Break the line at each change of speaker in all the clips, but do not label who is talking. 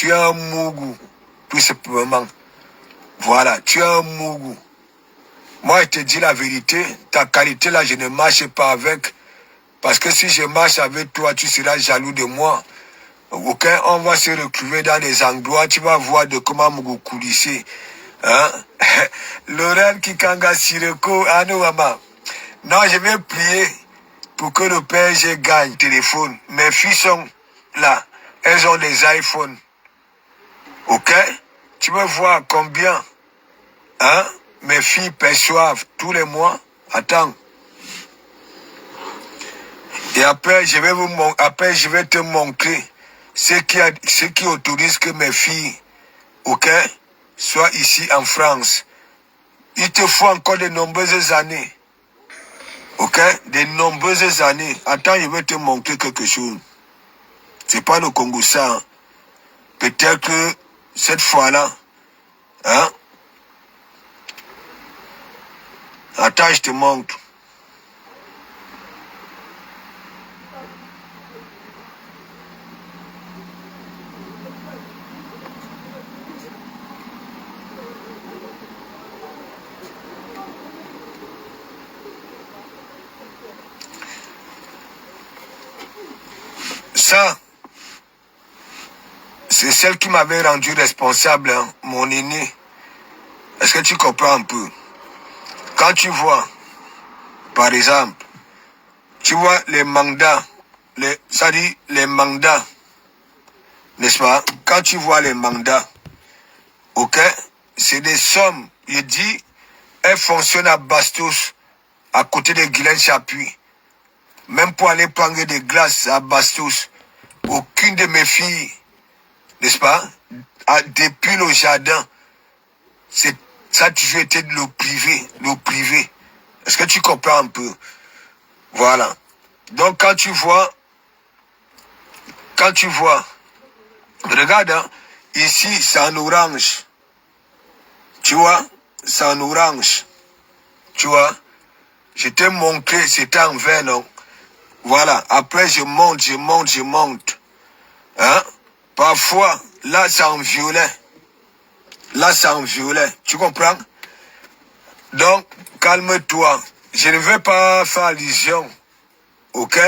tu es un mougou, tout simplement. Voilà, tu es un mougou. Moi, je te dis la vérité, ta qualité là, je ne marche pas avec. Parce que si je marche avec toi, tu seras jaloux de moi. Ok, on va se retrouver dans des endroits, tu vas voir de comment Mougou coulisser. Hein? Laurent Kikanga Sireko, Anouama. Non, je vais prier pour que le PSG gagne téléphone. Mes filles sont là. Elles ont des iPhones. Ok? Tu veux voir combien, hein, mes filles perçoivent tous les mois? Attends. Et après, je vais te montrer ce qui autorise que mes filles, ok, soient ici en France. Il te faut encore de nombreuses années. Ok? De nombreuses années. Attends, je vais te montrer quelque chose. C'est pas le Congo ça. Hein. Peut-être que cette fois-là, hein? Attends, je te montre. Ça, c'est celle qui m'avait rendu responsable, hein, mon aîné. Est-ce que tu comprends un peu? Quand tu vois, par exemple, tu vois les mandats, ça dit les mandats, n'est-ce pas? Quand tu vois les mandats, ok, c'est des sommes, je dis, elles fonctionnent à Bastos, à côté de Guylaine Chapuis. Même pour aller prendre des glaces à Bastos, aucune de mes filles, n'est-ce pas, depuis le jardin, ça a toujours été le privé. Est-ce que tu comprends un peu? Voilà. Donc quand tu vois, regarde, hein, ici c'est en orange. Tu vois, c'est en orange. Tu vois, je t'ai montré, c'était en vert, non? Voilà, après je monte. Hein? Parfois, là c'est en violet. Tu comprends? Donc, calme-toi. Je ne vais pas faire allusion, ok,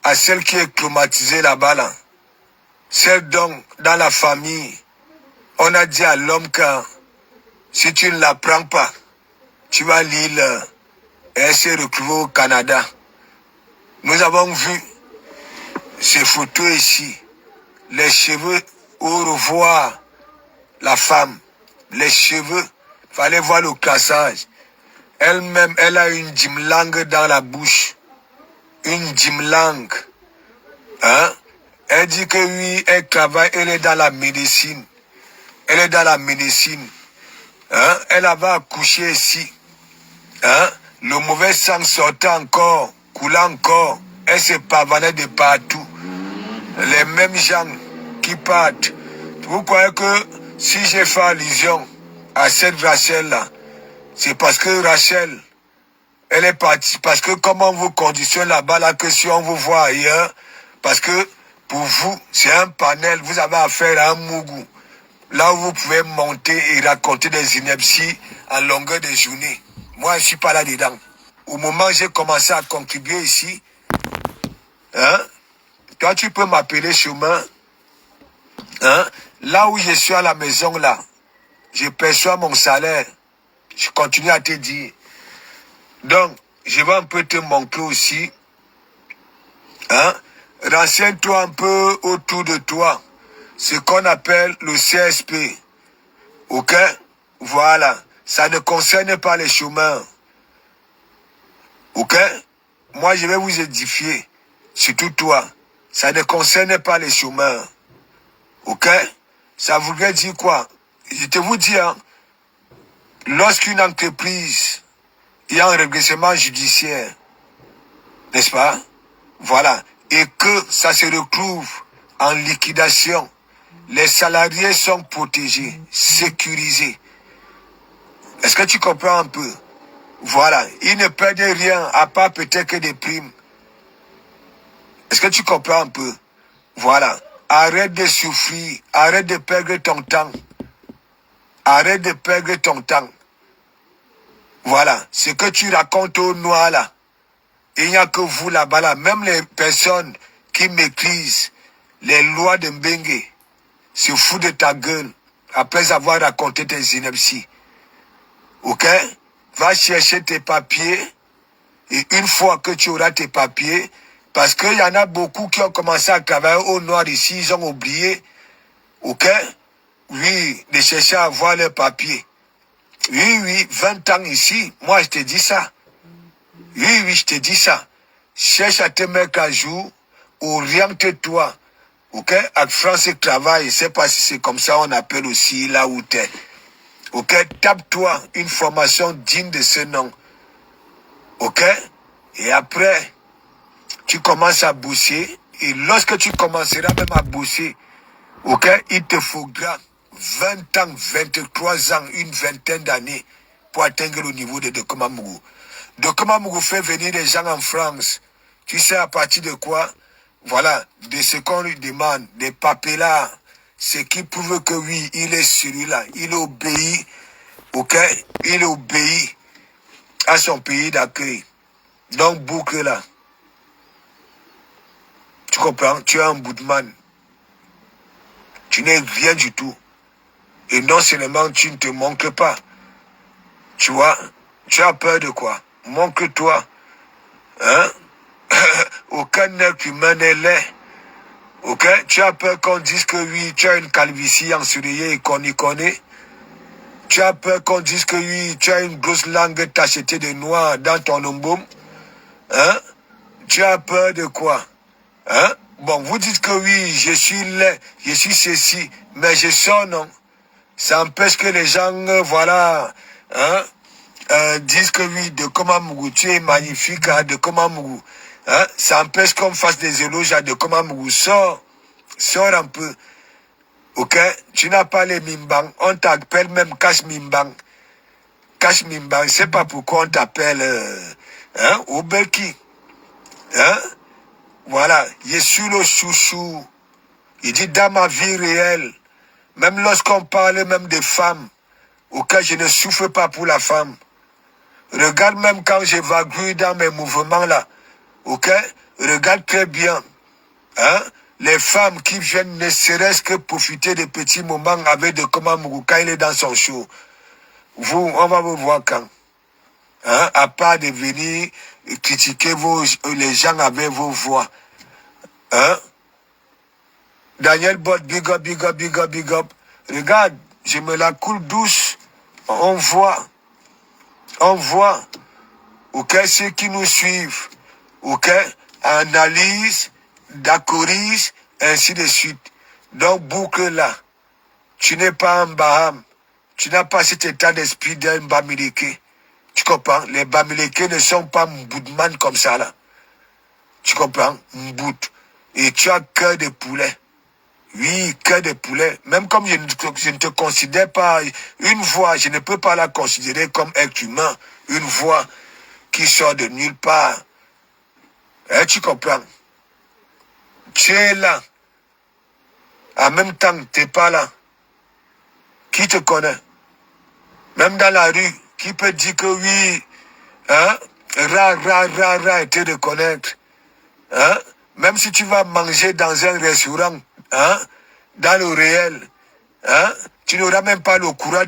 à celle qui est traumatisée là-bas, là. Celle dont, dans la famille, on a dit à l'homme que si tu ne la prends pas, tu vas l'île et se retrouver au Canada. Nous avons vu ces photos ici. Les cheveux, au revoir la femme. Les cheveux, fallait voir le cassage. Elle-même, elle a une gymlangue dans la bouche. Une gymlangue. Hein? Elle dit que oui, elle travaille, elle est dans la médecine. Hein? Elle avait accouché ici. Hein? Le mauvais sang sortait encore, coulant encore. Elle se pavanait de partout. Les mêmes gens qui partent. Vous croyez que si j'ai fait allusion à cette Rachel-là, c'est parce que Rachel, elle est partie. Parce que comment on vous conditionne là-bas, là, que si on vous voit ailleurs, parce que pour vous, c'est un panel, vous avez affaire à un mougou. Là où vous pouvez monter et raconter des inepties en longueur de journée. Moi, je ne suis pas là-dedans. Au moment où j'ai commencé à contribuer ici, hein, toi, tu peux m'appeler chemin. Hein, là où je suis à la maison, là, je perçois mon salaire. Je continue à te dire. Donc, je vais un peu te montrer aussi. Hein, renseigne-toi un peu autour de toi. Ce qu'on appelle le CSP. Ok? Voilà. Ça ne concerne pas les chômeurs. Ok? Moi, je vais vous édifier. Surtout toi. Ça ne concerne pas les chômeurs. Ok? Ça voudrait dire quoi? Je te vous dis, hein, lorsqu'une entreprise est en redressement judiciaire, n'est-ce pas? Voilà. Et que ça se retrouve en liquidation, les salariés sont protégés, sécurisés. Est-ce que tu comprends un peu? Voilà. Ils ne perdent rien, à part peut-être que des primes. Est-ce que tu comprends un peu? Voilà. Arrête de souffrir. Arrête de perdre ton temps. Arrête de perdre ton temps. Voilà. Ce que tu racontes au noir là. Il n'y a que vous là-bas là. Même les personnes qui maîtrisent les lois de Mbengue se foutent de ta gueule après avoir raconté tes inepties. Ok? Va chercher tes papiers. Et une fois que tu auras tes papiers, parce qu'il y en a beaucoup qui ont commencé à travailler au noir ici, ils ont oublié, ok? Oui, de chercher à avoir leurs papiers. Oui, 20 ans ici, moi je te dis ça. Oui, je te dis ça. Cherche à te mettre à jour, oriente-toi, ok? Avec France et Travail, je ne sais pas si c'est comme ça on appelle aussi là où tu es. Ok? Tape-toi une formation digne de ce nom. Ok? Et après, tu commences à bosser. Et lorsque tu commenceras même à bosser, ok, il te faudra 20 ans, 23 ans, une vingtaine d'années pour atteindre le niveau de Dokoma Mougou. Dokoma Mougou fait venir les gens en France. Tu sais à partir de quoi? Voilà, de ce qu'on lui demande, des papiers là, ce qui prouve que oui, il est celui-là, il obéit, ok, il obéit à son pays d'accueil. Donc, boucle là. Tu comprends? Tu es un bootman. Tu n'es rien du tout. Et non seulement tu ne te manques pas. Tu vois? Tu as peur de quoi? Manque-toi. Hein? Aucun être humain n'est laid. Ok? Tu as peur qu'on dise que oui, tu as une calvitie ensoleillée et qu'on y connaît. Tu as peur qu'on dise que oui, tu as une grosse langue tachetée de noir dans ton omboum. Hein? Tu as peur de quoi? Hein? Bon, vous dites que oui, je suis laid, je suis ceci, mais je sors, non? Ça empêche que les gens, voilà, hein, disent que oui, Dokoma Mougou, tu es magnifique, hein, Dokoma Mougou. Hein? Ça empêche qu'on fasse des éloges à Dokoma Mougou. Sors un peu. Ok? Tu n'as pas les Mimbang. On t'appelle même Cash Mimbang. Cash Mimbang, je sais pas pourquoi on t'appelle, hein, Obeki. Hein? Voilà, je suis le chouchou. Il dit dans ma vie réelle, même lorsqu'on parle même des femmes, auquel je ne souffre pas pour la femme. Regarde même quand j'évacue dans mes mouvements là, ok? Regarde très bien, hein? Les femmes qui viennent ne serait-ce que profiter des petits moments avec Dokoma Mougou quand il est dans son show. Vous, on va vous voir quand. Hein? À part de venir critiquer les gens avec vos voix. Hein? Daniel Bott, big up, big up, big up, big up. Regarde, je me la coule douce. On voit, ok, ceux qui nous suivent, ok, analyse, d'accorise, ainsi de suite. Donc, boucle là. Tu n'es pas un Baham. Tu n'as pas cet état d'esprit d'un Bamileke. Tu comprends? Les Bamileke ne sont pas Mboudman comme ça là. Tu comprends? Mboud. Et tu as cœur de poulet. Oui, cœur de poulet. Même comme je ne te considère pas une voix, je ne peux pas la considérer comme être humain. Une voix qui sort de nulle part. Hein, tu comprends? Tu es là. En même temps, tu n'es pas là. Qui te connaît? Même dans la rue, qui peut dire que oui, hein? Rare, et te reconnaître. Hein? Même si tu vas manger dans un restaurant, hein? Dans le réel, hein? Tu n'auras même pas le courage